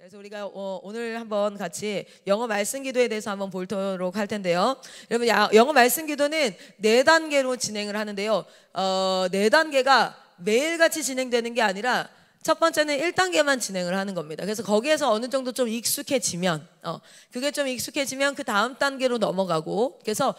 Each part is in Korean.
그래서 우리가 오늘 한번 같이 영어 말씀 기도에 대해서 한번 보도록 할 텐데요. 여러분, 영어 말씀 기도는 4단계로 진행을 하는데요. 4단계가 매일같이 진행되는 게 아니라 첫 번째는 1단계만 진행을 하는 겁니다. 그래서 거기에서 어느 정도 좀 익숙해지면 그게 좀 익숙해지면 그 다음 단계로 넘어가고, 그래서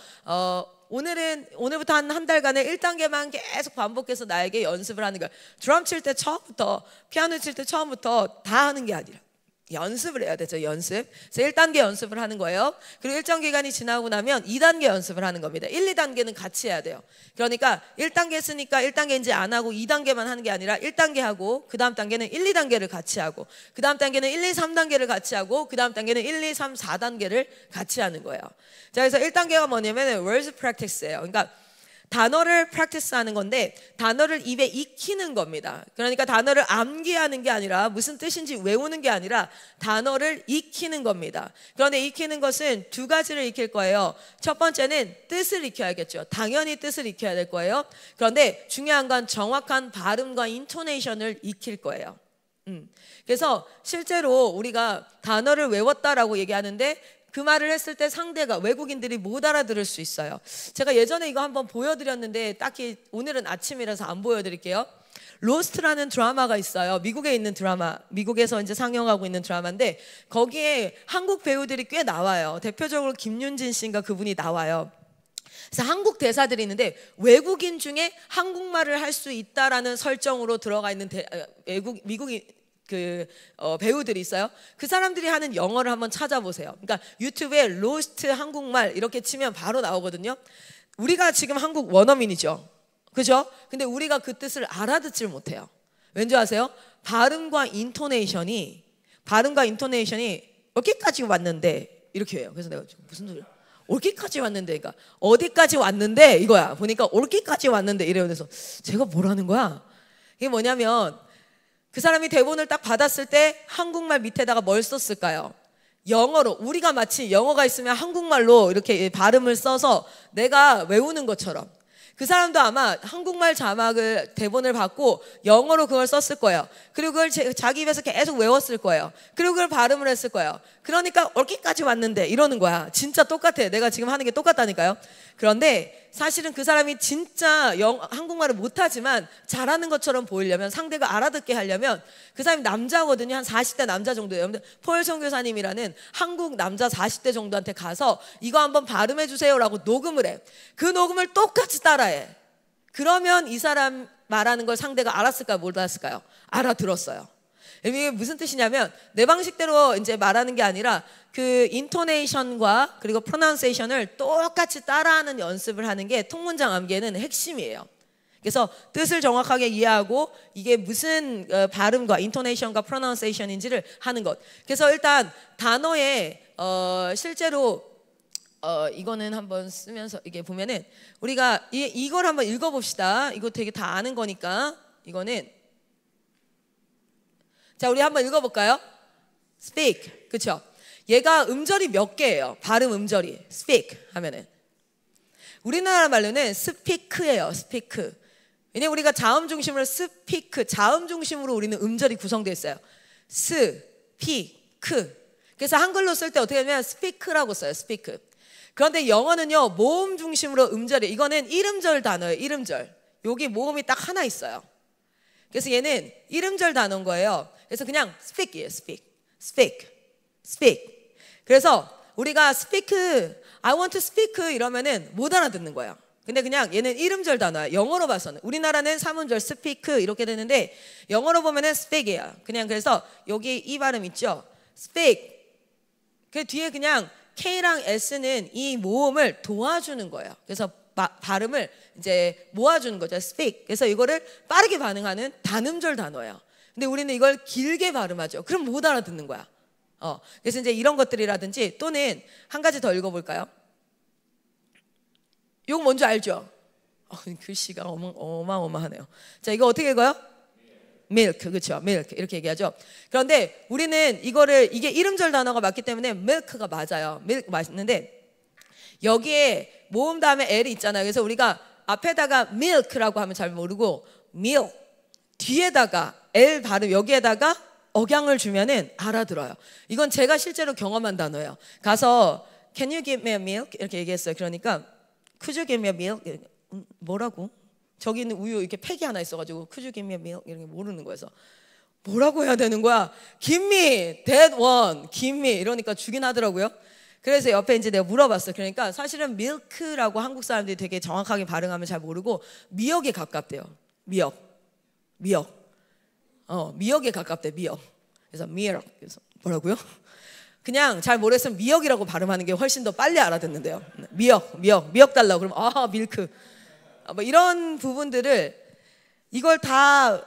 오늘부터 한 달간의 1단계만 계속 반복해서 나에게 연습을 하는 거예요. 드럼 칠 때 처음부터, 피아노 칠 때 처음부터 다 하는 게 아니라 연습을 해야 되죠. 연습. 그래서 1단계 연습을 하는 거예요. 그리고 일정 기간이 지나고 나면 2단계 연습을 하는 겁니다. 1, 2단계는 같이 해야 돼요. 그러니까 1단계 했으니까 1단계 이제 안 하고 2단계만 하는 게 아니라 1단계 하고 그 다음 단계는 1, 2단계를 같이 하고 그 다음 단계는 1, 2, 3단계를 같이 하고 그 다음 단계는 1, 2, 3, 4단계를 같이 하는 거예요. 자, 그래서 1단계가 뭐냐면 words practice예요. 그러니까 단어를 practice 하는 건데 단어를 입에 익히는 겁니다. 그러니까 단어를 암기하는 게 아니라 무슨 뜻인지 외우는 게 아니라 단어를 익히는 겁니다. 그런데 익히는 것은 2가지를 익힐 거예요. 첫 번째는 뜻을 익혀야겠죠. 당연히 뜻을 익혀야 될 거예요. 그런데 중요한 건 정확한 발음과 인토네이션을 익힐 거예요. 그래서 실제로 우리가 단어를 외웠다라고 얘기하는데 그 말을 했을 때 상대가, 외국인들이 못 알아들을 수 있어요. 제가 예전에 이거 한번 보여드렸는데 딱히 오늘은 아침이라서 안 보여드릴게요. 로스트라는 드라마가 있어요. 미국에 있는 드라마, 미국에서 이제 상영하고 있는 드라마인데 거기에 한국 배우들이 꽤 나와요. 대표적으로 김윤진 씨인가 그분이 나와요. 그래서 한국 대사들이 있는데 외국인 중에 한국말을 할 수 있다라는 설정으로 들어가 있는 미국인 배우들이 있어요. 그 사람들이 하는 영어를 한번 찾아보세요. 그러니까 유튜브에 로스트 한국말 이렇게 치면 바로 나오거든요. 우리가 지금 한국 원어민이죠, 그죠? 근데 우리가 그 뜻을 알아듣질 못해요. 왠지 아세요? 발음과 인토네이션이 여기까지 왔는데 이렇게 해요. 그래서 내가 무슨 소리야? 올기까지 왔는데, 그러니까 어디까지 왔는데 이거야. 보니까 올기까지 왔는데 이래요. 그래서 제가 뭐라는 거야? 이게 뭐냐면 그 사람이 대본을 딱 받았을 때 한국말 밑에다가 뭘 썼을까요? 영어로. 우리가 마치 영어가 있으면 한국말로 이렇게 발음을 써서 내가 외우는 것처럼 그 사람도 아마 한국말 자막을 대본을 받고 영어로 그걸 썼을 거예요. 그리고 그걸 자기 입에서 계속 외웠을 거예요. 그리고 그걸 발음을 했을 거예요. 그러니까 어디까지 왔는데 이러는 거야. 진짜 똑같아. 내가 지금 하는 게 똑같다니까요. 그런데 사실은 그 사람이 진짜 한국말을 못하지만 잘하는 것처럼 보이려면, 상대가 알아듣게 하려면, 그 사람이 남자거든요. 한 40대 남자 정도예요. 폴 선교사님이라는 한국 남자 40대 정도한테 가서 이거 한번 발음해 주세요 라고 녹음을 해. 그 녹음을 똑같이 따라해. 그러면 이 사람 말하는 걸 상대가 알았을까요? 못 알았을까요? 알아들었어요. 이게 무슨 뜻이냐면 내 방식대로 이제 말하는 게 아니라 그 인토네이션과 그리고 프로나운세이션을 똑같이 따라하는 연습을 하는 게 통문장 암기에는 핵심이에요. 그래서 뜻을 정확하게 이해하고 이게 무슨 발음과 인토네이션과 프로나운세이션인지를 하는 것. 그래서 일단 단어에 실제로 이거는 한번 쓰면서 이게 보면은 우리가 이걸 한번 읽어봅시다. 이거 되게 다 아는 거니까 이거는. 자, 우리 한번 읽어볼까요? speak, 그렇죠? 얘가 음절이 몇 개예요? 발음 음절이 speak 하면은 우리나라 말로는 speak예요. speak. 왜냐면 우리가 자음 중심으로 speak, 자음 중심으로 우리는 음절이 구성되어 있어요. speak. 그래서 한글로 쓸 때 어떻게 하냐면 speak라고 써요. speak. 그런데 영어는요 모음 중심으로 음절이, 이거는 1음절 단어예요. 1음절. 여기 모음이 딱 하나 있어요. 그래서 얘는 1음절 단어인 거예요. 그래서 그냥 speak이에요. speak. 그래서 우리가 speak, I want to speak 이러면은 못 알아듣는 거예요. 근데 그냥 얘는 1음절 단어야. 영어로 봐서는. 우리나라는 3음절 speak 이렇게 되는데 영어로 보면은 speak이에요. 그냥 그래서 여기 이 발음 있죠? speak. 그 뒤에 그냥 K랑 S는 이 모음을 도와주는 거예요. 그래서 발음을 이제 모아주는 거죠. speak. 그래서 이거를 빠르게 반응하는 단음절 단어예요. 근데 우리는 이걸 길게 발음하죠. 그럼 못 알아듣는 거야. 그래서 이제 이런 것들이라든지, 또는 한 가지 더 읽어볼까요? 이거 뭔지 알죠? 글씨가 어마어마하네요. 자, 이거 어떻게 읽어요? milk, 그렇죠? milk 이렇게 얘기하죠. 그런데 우리는 이게 1음절 단어가 맞기 때문에 milk가 맞아요. milk 맞는데 여기에 모음 다음에 L이 있잖아요. 그래서 우리가 앞에다가 milk라고 하면 잘 모르고 milk 뒤에다가 L 발음, 여기에다가 억양을 주면은 알아들어요. 이건 제가 실제로 경험한 단어예요. 가서 Can you give me a milk? 이렇게 얘기했어요. 그러니까 Could you give me a milk? 뭐라고? 저기 있는 우유 이렇게 팩이 하나 있어가지고 Could you give me a milk? 이렇게 모르는 거여서 뭐라고 해야 되는 거야? Give me that one. Give me 이러니까 주긴 하더라고요. 그래서 옆에 이제 내가 물어봤어요. 그러니까 사실은 밀크라고 한국 사람들이 되게 정확하게 발음하면 잘 모르고 미역에 가깝대요. 미역에 가깝대. 미역. 그래서 미역. 그래서 뭐라고요? 그냥 잘 모르겠으면 미역이라고 발음하는 게 훨씬 더 빨리 알아듣는데요. 미역 달라고 그러면 밀크. 뭐 이런 부분들을 이걸 다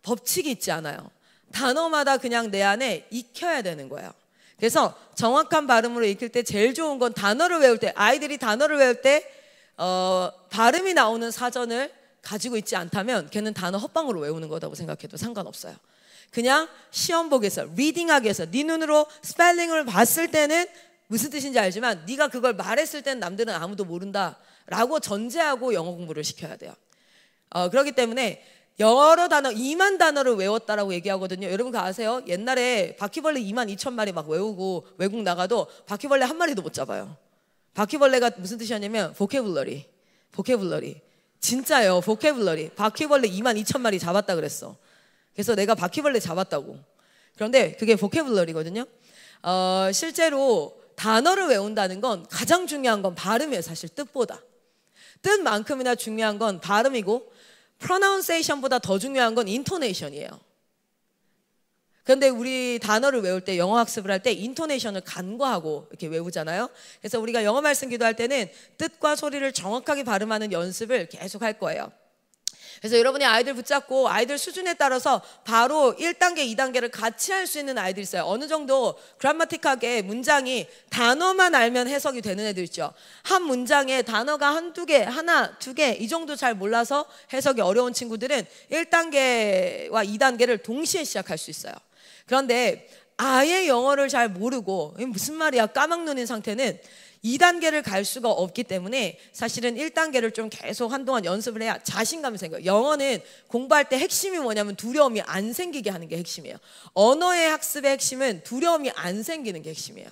법칙이 있지 않아요. 단어마다 그냥 내 안에 익혀야 되는 거예요. 그래서 정확한 발음으로 익힐 때 제일 좋은 건 단어를 외울 때 아이들이 단어를 외울 때 발음이 나오는 사전을 가지고 있지 않다면 걔는 단어 헛방으로 외우는 거라고 생각해도 상관없어요. 그냥 시험 보기 위해서 리딩하기 위해서 네 눈으로 스펠링을 봤을 때는 무슨 뜻인지 알지만 네가 그걸 말했을 때는 남들은 아무도 모른다라고 전제하고 영어 공부를 시켜야 돼요. 그렇기 때문에 여러 단어 2만 단어를 외웠다라고 얘기하거든요. 여러분 그거 아세요? 옛날에 바퀴벌레 2만 2천 마리 막 외우고 외국 나가도 바퀴벌레 한 마리도 못 잡아요. 바퀴벌레가 무슨 뜻이었냐면 보케블러리 진짜예요. 보케블러리 바퀴벌레 2만 2천 마리 잡았다 그랬어. 그래서 내가 바퀴벌레 잡았다고. 그런데 그게 보케블러리거든요. 실제로 단어를 외운다는 건 가장 중요한 건 발음이에요. 사실 뜻보다. 뜻만큼이나 중요한 건 발음이고 pronunciation보다 더 중요한 건 intonation이에요. 그런데 우리 단어를 외울 때 영어 학습을 할 때 intonation을 간과하고 이렇게 외우잖아요. 그래서 우리가 영어 말씀 기도할 때는 뜻과 소리를 정확하게 발음하는 연습을 계속 할 거예요. 그래서 여러분이 아이들 붙잡고 아이들 수준에 따라서 바로 1단계, 2단계를 같이 할 수 있는 아이들이 있어요. 어느 정도 그래마틱하게 문장이 단어만 알면 해석이 되는 애들 있죠. 한 문장에 단어가 한두 개, 하나, 두 개 이 정도 잘 몰라서 해석이 어려운 친구들은 1단계와 2단계를 동시에 시작할 수 있어요. 그런데 아예 영어를 잘 모르고 무슨 말이야 까막눈인 상태는 2단계를 갈 수가 없기 때문에 사실은 1단계를 좀 계속 한동안 연습을 해야 자신감이 생겨요. 영어는 공부할 때 핵심이 뭐냐면 두려움이 안 생기게 하는 게 핵심이에요. 언어의 학습의 핵심은 두려움이 안 생기는 게 핵심이에요.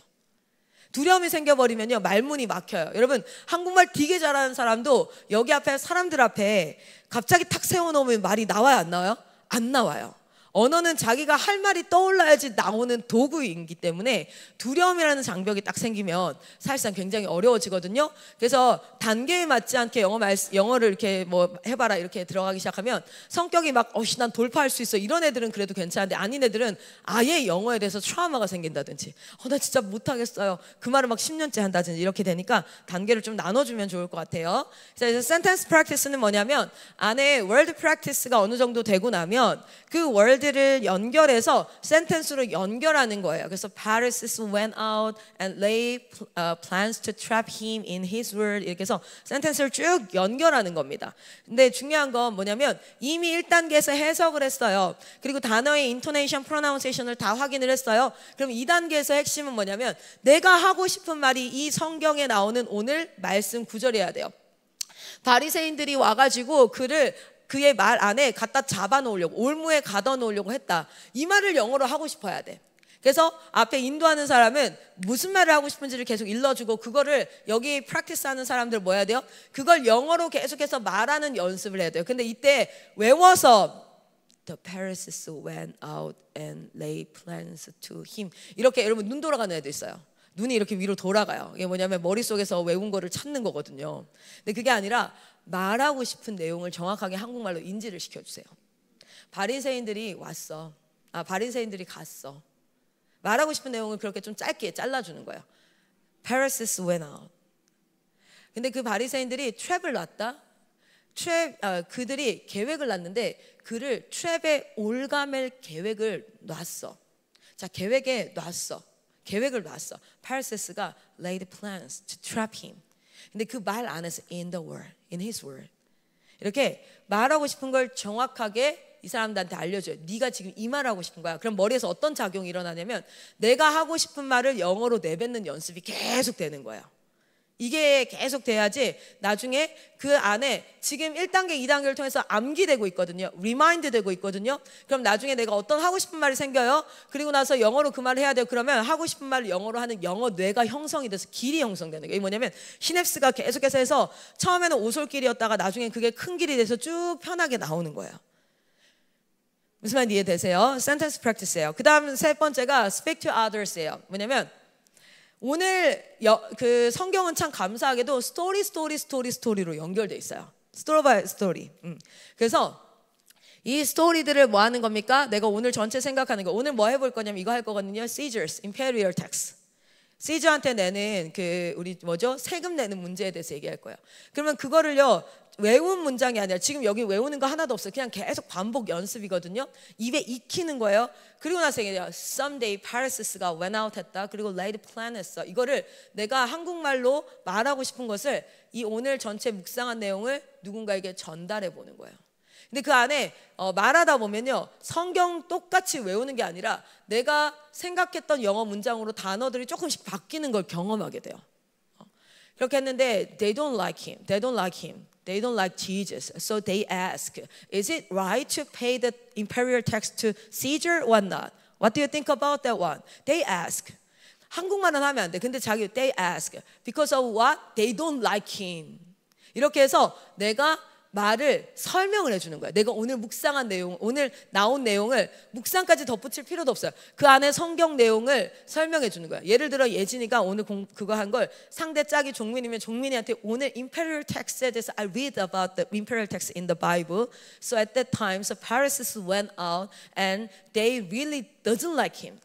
두려움이 생겨버리면요 말문이 막혀요. 여러분 한국말 되게 잘하는 사람도 여기 앞에 사람들 앞에 갑자기 탁 세워놓으면 말이 나와요 안 나와요? 안 나와요. 언어는 자기가 할 말이 떠올라야지 나오는 도구이기 때문에 두려움이라는 장벽이 딱 생기면 사실상 굉장히 어려워지거든요. 그래서 단계에 맞지 않게 영어를 이렇게 뭐 해봐라 이렇게 들어가기 시작하면 성격이 막 난 돌파할 수 있어 이런 애들은 그래도 괜찮은데 아닌 애들은 아예 영어에 대해서 트라우마가 생긴다든지 나 진짜 못하겠어요 그 말을 막 10년째 한다든지 이렇게 되니까 단계를 좀 나눠주면 좋을 것 같아요. 그래서 sentence practice는 뭐냐면 안에 word practice가 어느 정도 되고 나면 그 word 를 연결해서 센텐스로 연결하는 거예요. 그래서 Parsis went out and lay plans to trap him in his word 이렇게 해서 센텐스를 쭉 연결하는 겁니다. 근데 중요한 건 뭐냐면 이미 1단계에서 해석을 했어요. 그리고 단어의 intonation, pronunciation을 다 확인을 했어요. 그럼 2단계에서 핵심은 뭐냐면 내가 하고 싶은 말이 이 성경에 나오는 오늘 말씀 구절이어야 돼요. 바리새인들이 와가지고 그의 말 안에 갖다 잡아놓으려고 올무에 가둬놓으려고 했다. 이 말을 영어로 하고 싶어야 돼. 그래서 앞에 인도하는 사람은 무슨 말을 하고 싶은지를 계속 일러주고 그거를 여기 프랙티스 하는 사람들 뭐 해야 돼요? 그걸 영어로 계속해서 말하는 연습을 해야 돼요. 근데 이때 외워서 The Pharisees went out and laid plans to him 이렇게 여러분 눈 돌아가는 애도 있어요. 눈이 이렇게 위로 돌아가요. 이게 뭐냐면 머릿속에서 외운 거를 찾는 거거든요. 근데 그게 아니라 말하고 싶은 내용을 정확하게 한국말로 인지를 시켜주세요. 바리새인들이 왔어. 바리새인들이 갔어. 말하고 싶은 내용을 그렇게 좀 짧게 잘라주는 거예요. Pharisees went out. 근데 그 바리새인들이 트랩을 놨다. 그들이 계획을 놨는데 그를 트랩에 올가맬 계획을 놨어. 자, 계획을 놨어. Pharisees가 laid plans to trap him. 근데 그 말 안에서 in the word, in his word 이렇게 말하고 싶은 걸 정확하게 이 사람들한테 알려줘요. 네가 지금 이 말하고 싶은 거야. 그럼 머리에서 어떤 작용이 일어나냐면 내가 하고 싶은 말을 영어로 내뱉는 연습이 계속 되는 거예요. 이게 계속 돼야지 나중에 그 안에 지금 1단계, 2단계를 통해서 암기되고 있거든요. 리마인드 되고 있거든요. 그럼 나중에 내가 어떤 하고 싶은 말이 생겨요. 그리고 나서 영어로 그 말을 해야 돼요. 그러면 하고 싶은 말을 영어로 하는 영어 뇌가 형성이 돼서 길이 형성되는 거예요. 이게 뭐냐면 시냅스가 계속해서 해서 처음에는 오솔길이었다가 나중에 그게 큰 길이 돼서 쭉 편하게 나오는 거예요. 무슨 말인지 이해되세요? 센텐스 프랙티스예요. 그 다음 세 번째가 speak to others예요. 뭐냐면 오늘 그 성경은 참 감사하게도 스토리로 연결돼 있어요. 스토리 바이 스토리. 그래서 이 스토리들을 뭐 하는 겁니까? 내가 오늘 전체 생각하는 거. 오늘 뭐 해볼 거냐면 이거 할 거거든요. Caesar's Imperial Tax. 시저한테 내는 그 우리 뭐죠? 세금 내는 문제에 대해서 얘기할 거예요. 그러면 그거를요 외운 문장이 아니라 지금 여기 외우는 거 하나도 없어요. 그냥 계속 반복 연습이거든요. 입에 익히는 거예요. 그리고 나서 얘기해요. Someday Parasis가 went out 했다. 그리고 laid plan 했어. 이거를 내가 한국말로 말하고 싶은 것을 이 오늘 전체 묵상한 내용을 누군가에게 전달해 보는 거예요. 근데 그 안에 말하다 보면요 성경 똑같이 외우는 게 아니라 내가 생각했던 영어 문장으로 단어들이 조금씩 바뀌는 걸 경험하게 돼요. 그렇게 했는데 they don't like him. They don't like him. They don't like Jesus. So they ask, is it right to pay the imperial tax to Caesar or not? What do you think about that one? They ask. 한국말은 하면 안 돼. 근데 자기 they ask. Because of what? They don't like him. 이렇게 해서 내가 말을 설명을 해주는 거야. 내가 오늘 묵상한 내용, 오늘 나온 내용을 묵상까지 덧붙일 필요도 없어요. 그 안에 성경 내용을 설명해 주는 거야. 예를 들어 예진이가 오늘 그거 한 걸 상대 짝이 종민이면 종민이한테 오늘 imperial tax에 대해서 I read about the imperial tax in the Bible. So at that time, so Pharisees went out and they really doesn't like him.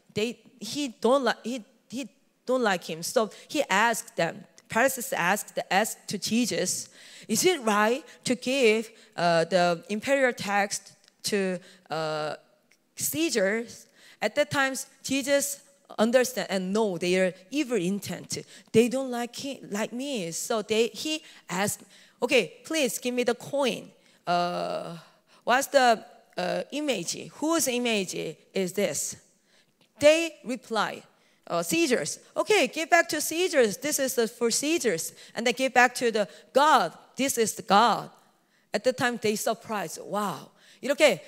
He don't like him. So he asked them. Pharisees asked to Jesus, is it right to give the imperial tax to Caesar? At that time, Jesus understand and know their evil intent. They don't like me. So he asked, okay, please give me the coin. What's the image? Whose image is this? They reply, Caesar's. Okay, give back to Caesar's. This is for Caesar's. And then give back to the God. This is the God. At the time they surprised. Wow. 이렇게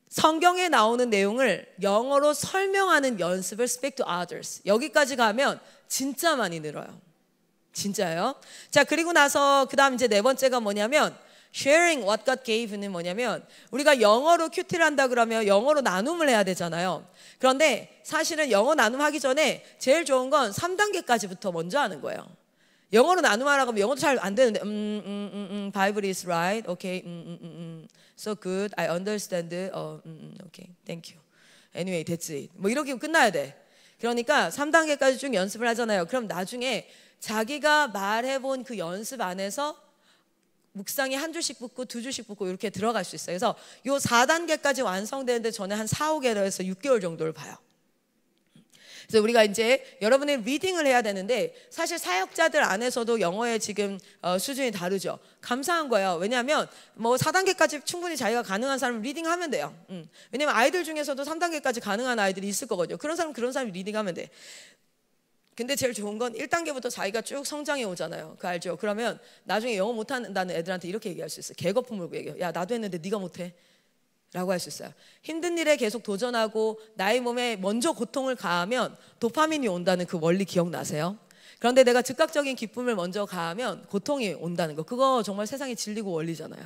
성경에 나오는 내용을 영어로 설명하는 연습을 speak to others. 여기까지 가면 진짜 많이 늘어요. 진짜요? 자, 그리고 나서 그다음 이제 네 번째가 뭐냐면 sharing what God gave는 뭐냐면 우리가 영어로 큐티를 한다 그러면 영어로 나눔을 해야 되잖아요. 그런데 사실은 영어 나눔하기 전에 제일 좋은 건 3단계까지부터 먼저 하는 거예요. 영어로 나눔하라고 하면 영어도 잘 안 되는데 Bible is right. Okay. So good. I understand. Okay. Thank you. Anyway, that's it. 뭐 이렇게 끝나야 돼. 그러니까 3단계까지 쭉 연습을 하잖아요. 그럼 나중에 자기가 말해본 그 연습 안에서 묵상이 한 줄씩 붙고 두 줄씩 붙고 이렇게 들어갈 수 있어요. 그래서 요 4단계까지 완성되는데 저는 한 4, 5개월에서 6개월 정도를 봐요. 그래서 우리가 이제 여러분이 리딩을 해야 되는데 사실 사역자들 안에서도 영어의 지금 수준이 다르죠. 감사한 거예요. 왜냐하면 뭐 4단계까지 충분히 자기가 가능한 사람은 리딩하면 돼요. 왜냐하면 아이들 중에서도 3단계까지 가능한 아이들이 있을 거거든요. 그런 사람이 리딩하면 돼. 근데 제일 좋은 건 1단계부터 자기가 쭉 성장해 오잖아요. 그거 알죠? 그러면 나중에 영어 못한다는 애들한테 이렇게 얘기할 수 있어요. 개거품 물고 얘기해요. 야, 나도 했는데 네가 못해 라고 할 수 있어요. 힘든 일에 계속 도전하고 나의 몸에 먼저 고통을 가하면 도파민이 온다는 그 원리 기억나세요? 그런데 내가 즉각적인 기쁨을 먼저 가하면 고통이 온다는 거, 그거 정말 세상의 진리고 원리잖아요.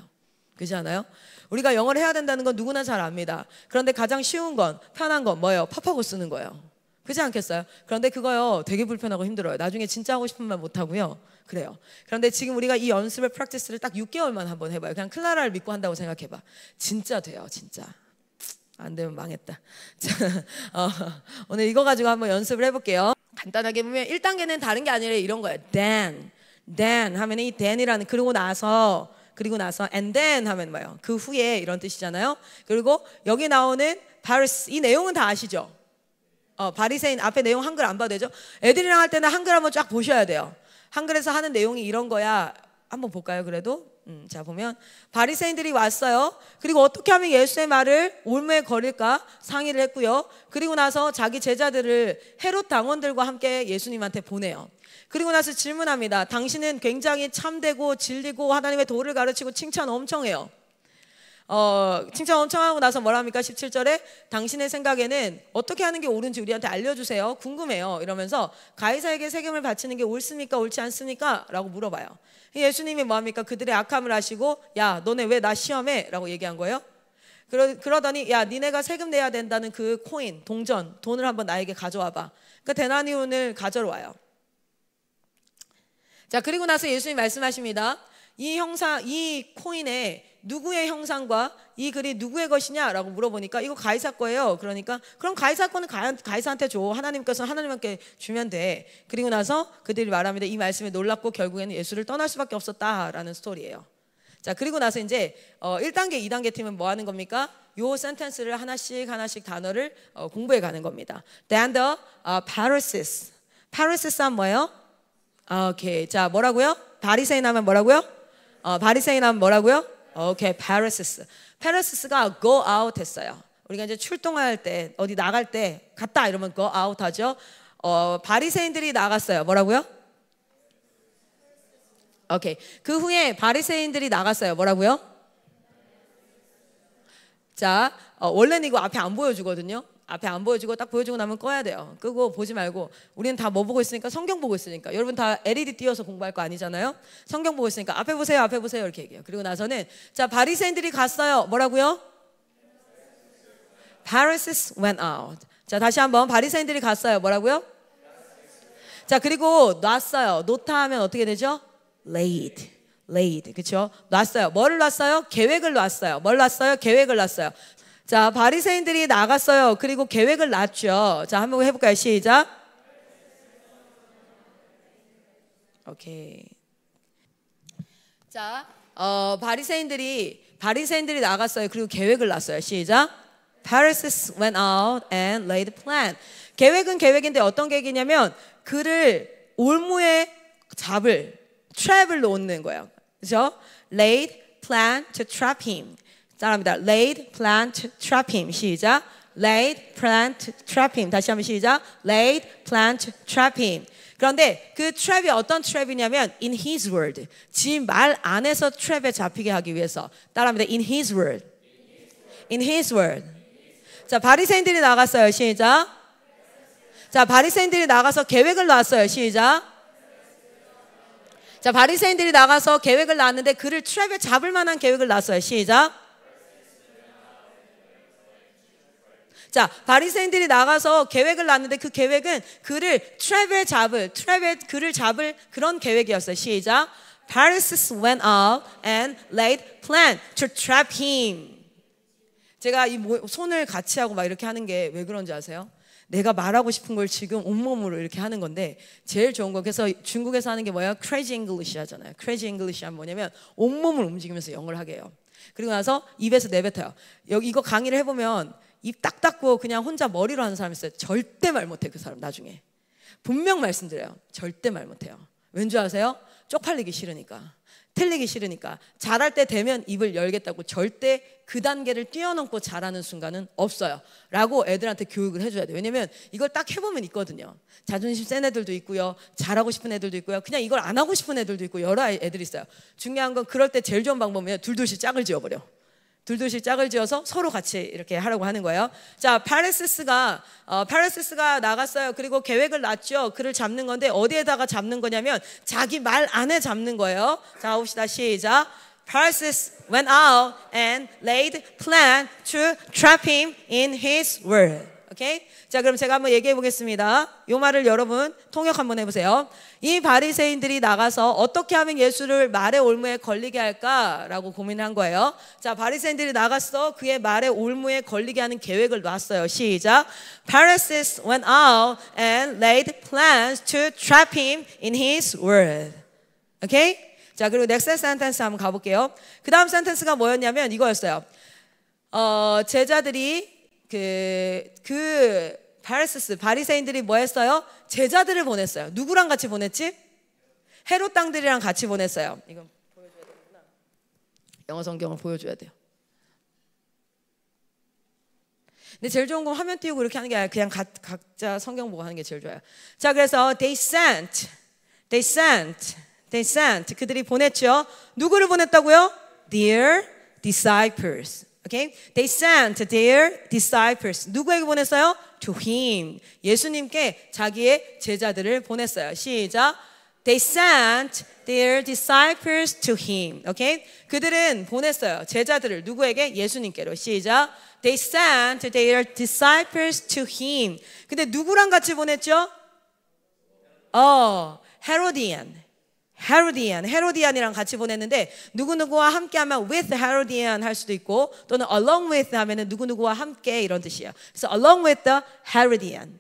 그렇지 않아요? 우리가 영어를 해야 된다는 건 누구나 잘 압니다. 그런데 가장 쉬운 건, 편한 건 뭐예요? 팝하고 쓰는 거예요. 그렇지 않겠어요? 그런데 그거요 되게 불편하고 힘들어요. 나중에 진짜 하고 싶은 말 못하고요. 그래요. 그런데 지금 우리가 이 연습을 프랙티스를 딱 6개월만 한번 해봐요. 그냥 클라라를 믿고 한다고 생각해봐. 진짜 돼요. 진짜. 안 되면 망했다. 자, 오늘 이거 가지고 한번 연습을 해볼게요. 간단하게 보면 1단계는 다른 게 아니라 이런 거예요. then 하면 이 then이라는 그리고 나서 and then 하면 뭐예요? 그 후에 이런 뜻이잖아요. 그리고 여기 나오는 바리스, 이 내용은 다 아시죠? 바리새인 앞에 내용 한글 안 봐도 되죠? 애들이랑 할 때는 한글 한번 쫙 보셔야 돼요. 한글에서 하는 내용이 이런 거야. 한번 볼까요? 그래도 자 보면 바리새인들이 왔어요. 그리고 어떻게 하면 예수의 말을 올무에 걸릴까 상의를 했고요. 그리고 나서 자기 제자들을 헤롯 당원들과 함께 예수님한테 보내요. 그리고 나서 질문합니다. 당신은 굉장히 참되고 진리고 하나님의 도를 가르치고 칭찬 엄청 해요. 칭찬 엄청 하고 나서 뭐라 합니까? 17절에 당신의 생각에는 어떻게 하는 게 옳은지 우리한테 알려주세요. 궁금해요. 이러면서 가이사에게 세금을 바치는 게 옳습니까? 옳지 않습니까? 라고 물어봐요. 예수님이 뭐합니까? 그들의 악함을 아시고 야 너네 왜 나 시험해? 라고 얘기한 거예요. 그러더니 야 니네가 세금 내야 된다는 그 코인 동전 돈을 한번 나에게 가져와봐. 그러니까 데나니온을 가져러 와요. 자 그리고 나서 예수님 말씀하십니다. 이 코인에 누구의 형상과 이 글이 누구의 것이냐라고 물어보니까 이거 가이사 거예요. 그러니까 그럼 가이사 거는 가이사한테 줘. 하나님께서 하나님께 주면 돼. 그리고 나서 그들이 말합니다. 이 말씀에 놀랍고 결국에는 예수를 떠날 수밖에 없었다라는 스토리예요. 자 그리고 나서 이제 1단계, 2단계 팀은 뭐 하는 겁니까? 요 센텐스를 하나씩 단어를 공부해 가는 겁니다. Then the Pharisees. Pharisees 하면 뭐예요? 오케이. 자 뭐라고요? 바리새인 하면 뭐라고요? 바리새인 하면 뭐라고요? 오케이, Pharisees. Pharises가 go out 했어요. 우리가 이제 출동할 때, 어디 나갈 때 갔다 이러면 go out 하죠. 바리새인들이 나갔어요. 뭐라고요? 오케이. 그 후에 바리새인들이 나갔어요. 뭐라고요? 자, 원래는 이거 앞에 안 보여주거든요. 앞에 안 보여주고 딱 보여주고 나면 꺼야 돼요. 끄고 보지 말고 우리는 다 뭐 보고 있으니까 성경 보고 있으니까 여러분 다 LED 띄워서 공부할 거 아니잖아요. 성경 보고 있으니까 앞에 보세요 이렇게 얘기해요. 그리고 나서는 자 바리새인들이 갔어요. 뭐라고요? Pharisees went out. 자 다시 한번 바리새인들이 갔어요. 뭐라고요? 자 그리고 놨어요. 놓다 하면 어떻게 되죠? laid. 그렇죠? 놨어요. 뭐를 놨어요? 계획을 놨어요. 뭘 놨어요? 계획을 놨어요. 자 바리새인들이 나갔어요. 그리고 계획을 놨죠. 자 한번 해볼까요? 시작. 오케이. 자 바리새인들이 나갔어요. 그리고 계획을 놨어요. 시작. Pharisees went out and laid a plan. 계획은 계획인데 어떤 계획이냐면 그를 올무에 잡을 trap을 놓는 거예요. 그렇죠? Laid plan to trap him. 따라합니다. Laid plan to trap him. 시작. Laid plan to trap him. 다시 한번 시작. Laid plan to trap him. 그런데 그 trap이 어떤 trap이냐면 in his word. 지 말 안에서 trap에 잡히게 하기 위해서. 따라합니다. In his word. In his word. 자, 바리새인들이 나갔어요. 시작. 자, 바리새인들이 나가서 계획을 놨어요. 시작. 자, 바리새인들이 나가서 계획을 놨는데 그를 트랩에 잡을 만한 계획을 놨어요. 시작. 자, 바리새인들이 나가서 계획을 놨는데 그 계획은 그를 그를 잡을 그런 계획이었어요. 시작. Pharisees went out and laid plan to trap him. 제가 이 손을 같이 하고 막 이렇게 하는 게 왜 그런지 아세요? 내가 말하고 싶은 걸 지금 온몸으로 이렇게 하는 건데 제일 좋은 거 그래서 중국에서 하는 게 뭐예요? Crazy English 하잖아요. Crazy English 하면 뭐냐면 온몸을 움직이면서 영어를 하게 해요. 그리고 나서 입에서 내뱉어요. 여기 이거 강의를 해보면 입 딱 닫고 그냥 혼자 머리로 하는 사람 있어요. 절대 말 못해 그 사람 나중에. 분명 말씀드려요. 절대 말 못해요. 왠지 아세요? 쪽팔리기 싫으니까. 틀리기 싫으니까. 잘할 때 되면 입을 열겠다고 절대 그 단계를 뛰어넘고 잘하는 순간은 없어요 라고 애들한테 교육을 해줘야 돼요. 왜냐면 이걸 딱 해보면 있거든요. 자존심 센 애들도 있고요, 잘하고 싶은 애들도 있고요, 그냥 이걸 안 하고 싶은 애들도 있고 여러 애들이 있어요. 중요한 건 그럴 때 제일 좋은 방법은 둘둘씩 짝을 지어버려. 둘둘씩 짝을 지어서 서로 같이 이렇게 하라고 하는 거예요. 자, 파레시스가 나갔어요. 그리고 계획을 놨죠. 그를 잡는 건데 어디에다가 잡는 거냐면 자기 말 안에 잡는 거예요. 자, 봅시다. 시작. Pharisees went out and laid plan to trap him in his word. 오케이? 자, 그럼 제가 한번 얘기해 보겠습니다. 이 말을 여러분 통역 한번 해보세요. 이 바리새인들이 나가서 어떻게 하면 예수를 말의 올무에 걸리게 할까라고 고민한 거예요. 자, 바리새인들이 나갔어. 그의 말의 올무에 걸리게 하는 계획을 놨어요. 시작. Pharisees went out and laid plans to trap him in his word. 오케이? 자, 그리고 넥스트 센텐스 한번 가볼게요. 그 다음 센텐스가 뭐였냐면 이거였어요. 제자들이 바리새인들이 뭐 했어요? 제자들을 보냈어요. 누구랑 같이 보냈지? 헤롯 당들이랑 같이 보냈어요. 이건 영어 성경을 보여줘야 돼요. 근데 제일 좋은 건 화면 띄우고 이렇게 하는 게 아니라 그냥 각자 성경 보고 하는 게 제일 좋아요. 자, 그래서 they sent. 그들이 보냈죠. 누구를 보냈다고요? Their disciples. Okay? They sent their disciples. 누구에게 보냈어요? To him. 예수님께 자기의 제자들을 보냈어요. 시작. They sent their disciples to him. Okay? 그들은 보냈어요. 제자들을 누구에게? 예수님께로. 시작. They sent their disciples to him. 근데 누구랑 같이 보냈죠? 헤로디안이랑 같이 보냈는데 누구누구와 함께하면 with Herodian 할 수도 있고 또는 along with 하면은 누구누구와 함께 이런 뜻이에요. 그래서 along with the Herodian.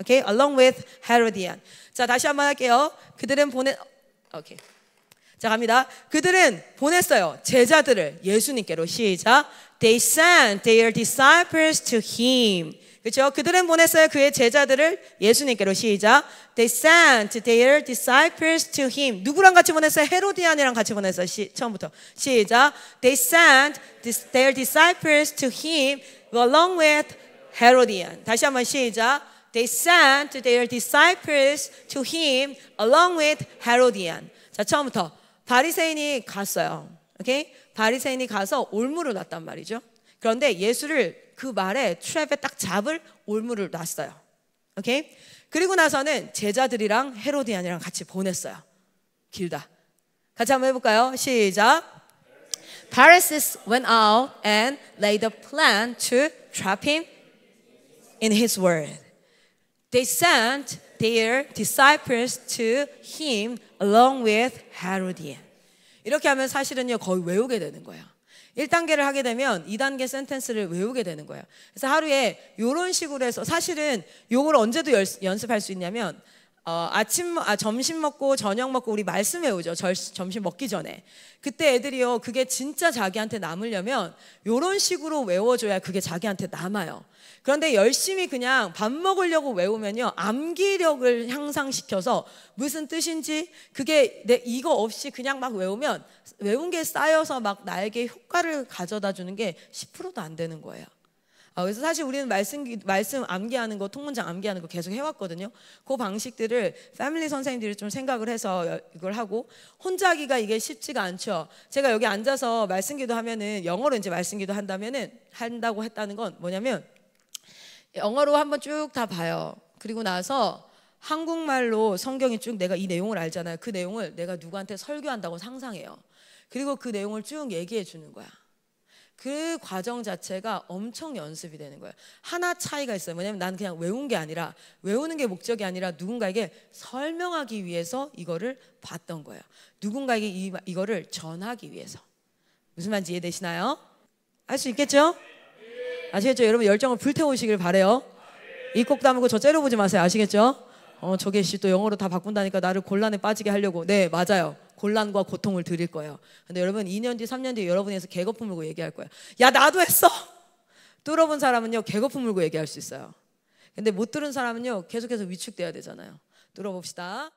Okay? Along with Herodian. 자, 다시 한번 할게요. 오케이. 자, 갑니다. 그들은 보냈어요. 제자들을 예수님께로. 시작. They sent their disciples to him. 그렇죠? 그들은 보냈어요. 그의 제자들을 예수님께로. 시작. They sent their disciples to him. 누구랑 같이 보냈어요? 헤로디안이랑 같이 보냈어요. 처음부터. 시작. They sent their disciples to him along with Herodian. 다시 한번 시작. They sent their disciples to him along with Herodian. 자, 처음부터. 바리새인이 갔어요. 오케이? 바리새인이 가서 올무를 놨단 말이죠. 그런데 예수를 그 말에 트랩에 딱 잡을 올무를 놨어요. 오케이? 그리고 나서는 제자들이랑 헤로디안이랑 같이 보냈어요. 길다. 같이 한번 해볼까요? 시작. Pharisees went out and laid a plan to trap him in his word. They sent their disciples to him along with Herodian. 이렇게 하면 사실은요 거의 외우게 되는 거예요. 1단계를 하게 되면 2단계 센텐스를 외우게 되는 거예요. 그래서 하루에 이런 식으로 해서 사실은 요걸 언제도 연습할 수 있냐면 점심 먹고 저녁 먹고 우리 말씀 외우죠. 점심 먹기 전에. 그때 애들이요 그게 진짜 자기한테 남으려면 이런 식으로 외워줘야 그게 자기한테 남아요. 그런데 열심히 그냥 밥 먹으려고 외우면요 암기력을 향상시켜서 무슨 뜻인지 그게 이거 없이 그냥 막 외우면 외운 게 쌓여서 막 나에게 효과를 가져다 주는 게 10%도 안 되는 거예요. 그래서 사실 우리는 말씀 암기하는 거, 통문장 암기하는 거 계속 해왔거든요. 그 방식들을 패밀리 선생님들이 좀 생각을 해서 이걸 하고 혼자 하기가 이게 쉽지가 않죠. 제가 여기 앉아서 말씀기도 하면은 영어로 이제 말씀기도 한다고 했다는 건 뭐냐면 영어로 한번 쭉 다 봐요. 그리고 나서 한국말로 성경이 쭉 내가 이 내용을 알잖아요. 그 내용을 내가 누구한테 설교한다고 상상해요. 그리고 그 내용을 쭉 얘기해 주는 거야. 그 과정 자체가 엄청 연습이 되는 거예요. 하나 차이가 있어요. 뭐냐면 난 그냥 외운 게 아니라 외우는 게 목적이 아니라 누군가에게 설명하기 위해서 이거를 봤던 거예요. 누군가에게 이거를 전하기 위해서. 무슨 말인지 이해되시나요? 할 수 있겠죠? 아시겠죠? 여러분 열정을 불태우시길 바래요. 이 꼭 다물고 저 째려보지 마세요. 아시겠죠? 저게 또 영어로 다 바꾼다니까 나를 곤란에 빠지게 하려고. 네, 맞아요. 곤란과 고통을 드릴 거예요. 근데 여러분 2년 뒤 3년 뒤에 여러분에서 개거품 물고 얘기할 거예요. 야 나도 했어. 뚫어본 사람은요 개거품 물고 얘기할 수 있어요. 근데 못 들은 사람은요 계속해서 위축돼야 되잖아요. 뚫어봅시다.